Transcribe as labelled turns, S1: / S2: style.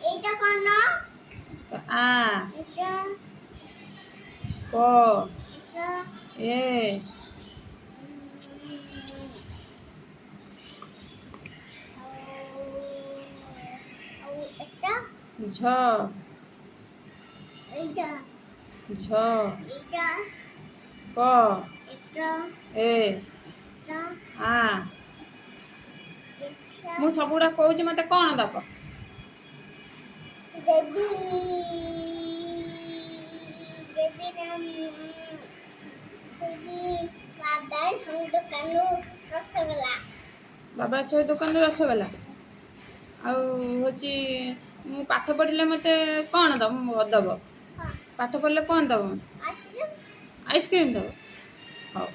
S1: এইটা কোন
S2: আ
S1: এটা
S2: ক
S1: এটা
S2: এ
S1: এটা
S2: ঝ
S1: এইটা
S2: ঝ
S1: এইটা
S2: ক
S1: এটা
S2: ଏ
S1: এটা
S2: ଆ
S1: এটা
S2: ମୁଁ ସବୁଗୁଡ଼ା କହୁଛି ମୋତେ କ'ଣ ଦବ?
S1: ଦେବି ଦେବି ନାମ ଦେବି ବାବା ସମ ଦୋକାନରୁ ରସଗୋଲା
S2: ବାବା ସେ ଦୋକାନରୁ ରସଗୋଲା। ଆଉ ହେଉଛି ମୁଁ ପାଠ ପଢ଼ିଲେ ମୋତେ କ'ଣ ଦବ? ପାଠ ପଢ଼ିଲେ କ'ଣ ଦବ ମୋତେ?
S1: ଆସିଲୁ
S2: ଆଇସ୍କ୍ରିମ୍ ଦବ। ହଉ।